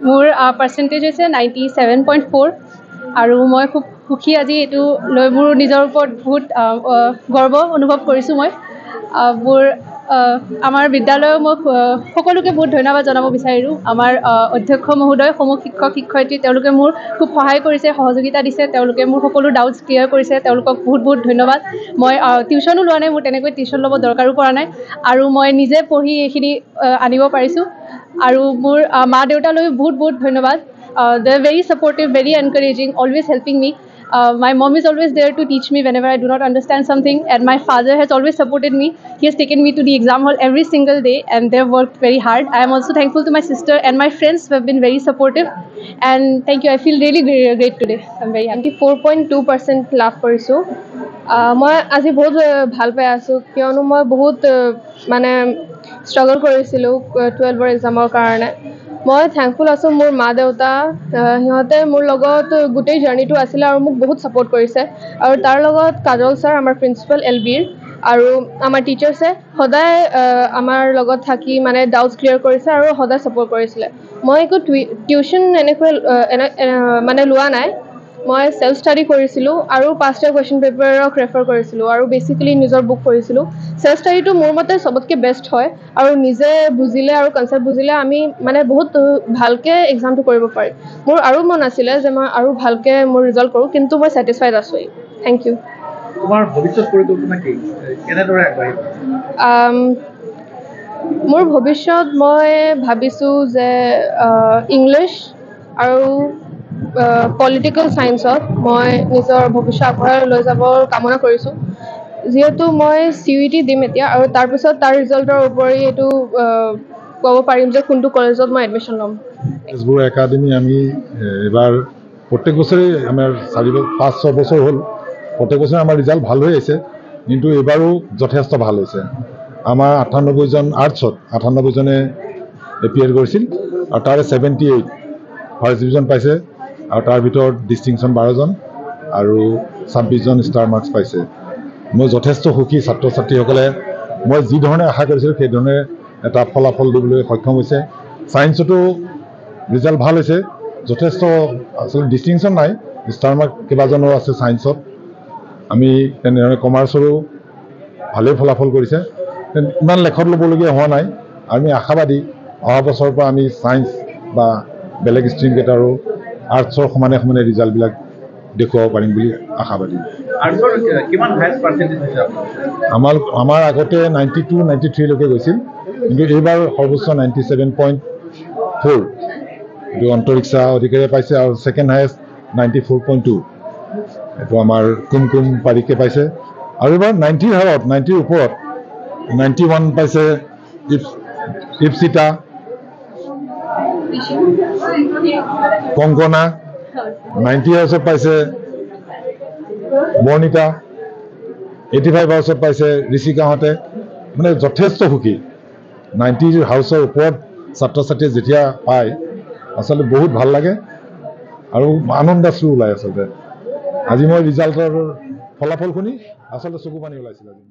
মোৰ পাৰ্চেণ্টেজ হৈছে 97.4 আৰু মই খুব সুখী আজি এইটো লৈ মোৰ নিজৰ ওপৰত বহুত গৰ্ব অনুভৱ কৰিছোঁ মই আমাৰ বিদ্যালয়ক মই সকলোকে বহুত ধন্যবাদ জনাব বিচাৰিলোঁ আমাৰ অধ্যক্ষ মহোদয় সমূহ শিক্ষক শিক্ষয়িত্ৰী তেওঁলোকে মোৰ খুব সহায় কৰিছে সহযোগিতা দিছে তেওঁলোকে মোৰ সকলো ডাউটছ ক্লিয়াৰ কৰিছে তেওঁলোকক বহুত বহুত ধন্যবাদ মই টিউশ্যনো লোৱা নাই মোৰ তেনেকৈ টিউশ্যন ল'ব দৰকাৰো পৰা নাই আৰু মই নিজে পঢ়ি এইখিনি আনিব পাৰিছোঁ আৰু মোৰ মা দেউতালৈ বহুত বহুত ধন্যবাদ they are very supportive very encouraging always helping me my mom is always there to teach me whenever I do not understand something and my father has always supported me he has taken me to the exam hall every single day and they have worked very hard I am also thankful to my sister and my friends who have been very supportive and thank you I feel really great today I'm very happy 4.2% লাভ কৰিছোঁ মই আজি বহুত ভাল পাই আছোঁ কিয়নো মই বহুত মানে ষ্ট্ৰাগল কৰিছিলোঁ 12ৰ এক্সামৰ কাৰণে মই থেংকফুল আছোঁ মোৰ মা দেউতা সিহঁতে মোৰ লগত গোটেই জাৰ্ণিটো আছিলে আৰু মোক বহুত ছাপোৰ্ট কৰিছে আৰু তাৰ লগত কাজল ছাৰ আমাৰ প্ৰিন্সিপাল LBৰ আৰু আমাৰ টিচাৰ্ছে সদায় আমাৰ লগত থাকি মানে ডাউটছ ক্লিয়াৰ কৰিছে আৰু সদায় ছাপোৰ্ট কৰিছিলে মই একো টিউশ্যন এনেকৈ মানে লোৱা নাই মই সেল্ফ ষ্টাডি কৰিছিলোঁ আৰু পাষ্ট ইয়াৰ কুৱেশ্যন পেপাৰক ৰেফাৰ কৰিছিলোঁ আৰু বেচিকেলি নিজৰ বুক পঢ়িছিলোঁ সেল্ফ ষ্টাডিটো মোৰ মতে চবতকৈ বেষ্ট হয় আৰু নিজে বুজিলে আৰু কনচেপ্ট বুজিলে আমি মানে বহুত ভালকৈ এক্সামটো কৰিব পাৰি মোৰ আৰু মন আছিলে যে মই আৰু ভালকৈ মোৰ ৰিজাল্ট কৰোঁ কিন্তু মই ছেটিছফাইড আছোঁ থেংক ইউ তোমাৰ ভৱিষ্যত পৰিকল্পনা কি কেনেদৰে আগবাঢ়িবা মোৰ ভৱিষ্যত মই ভাবিছোঁ যে ইংলিছ আৰু পলিটিকেল ছায়েন্সত মই নিজৰ ভৱিষ্যত আগবঢ়াই লৈ যাবৰ কামনা কৰিছোঁ যিহেতু মই CUET দিম এতিয়া আৰু তাৰপিছত তাৰ ৰিজাল্টৰ উপৰি এইটো ক'ব পাৰিম যে কোনটো কলেজত মই এডমিশ্যন ল'ম তেজপুৰ একাডেমি আমি এবাৰ প্ৰত্যেক বছৰেই আমাৰ 5-6 বছৰ হ'ল প্ৰত্যেক বছৰে আমাৰ ৰিজাল্ট ভাল হৈ আছে কিন্তু এইবাৰো যথেষ্ট ভাল হৈছে আমাৰ 98জন আৰ্টছত 98জনে এপিয়াৰ কৰিছিল আৰু তাৰে 78 ফাৰ্ষ্ট ডিভিজন পাইছে আৰু তাৰ ভিতৰত ডিষ্টিংশ্যন 12জন আৰু 26জন ষ্টাৰ মাৰ্কছ পাইছে মই যথেষ্ট সুখী ছাত্ৰ ছাত্ৰীসকলে মই যি ধৰণে আশা কৰিছিলোঁ সেই ধৰণে এটা ফলাফল দিবলৈ সক্ষম হৈছে ছায়েন্সতো ৰিজাল্ট ভাল হৈছে যথেষ্ট আচলতে ডিষ্টিংশ্যন নাই ষ্টাৰ মাৰ্ক কেইবাজনো আছে ছায়েন্সত আমি তেনেধৰণে কমাৰ্চৰো ভালেই ফলাফল কৰিছে ইমান লেখত ল'বলগীয়া হোৱা নাই আমি আশাবাদী অহা বছৰৰ পৰা আমি ছায়েন্স বা বেলেগ ষ্ট্ৰীমকেইটাৰো আৰ্টছৰ সমানে সমানে ৰিজাল্টবিলাক দেখুৱাব পাৰিম বুলি আশাবাদী আমাৰ আগতে 92-93 লৈকে গৈছিল কিন্তু এইবাৰ সৰ্বোচ্চ 97.4 এইটো অন্তৰিক্ষা অধিকাৰীয়ে পাইছে আৰু ছেকেণ্ড হায়েষ্ট 94.2 এইটো আমাৰ কুমকুম পাৰিকে পাইছে আৰু এইবাৰ 90ৰ হাৰত 90ৰ ওপৰত 91 পাইছে ইপচিতা কংকনা 90 হাউচত পাইছে বৰ্ণিতা 85 হাউচত পাইছে ঋষিকাহঁতে মানে যথেষ্ট সুখী 90 হাউচৰ ওপৰত ছাত্ৰ ছাত্ৰীয়ে যেতিয়া পায় আচলতে বহুত ভাল লাগে আৰু আনন্দাশ্ৰু ওলায় আচলতে আজি মই ৰিজাল্টৰ ফলাফল শুনি আচলতে চকু পানী ওলাইছিল আজি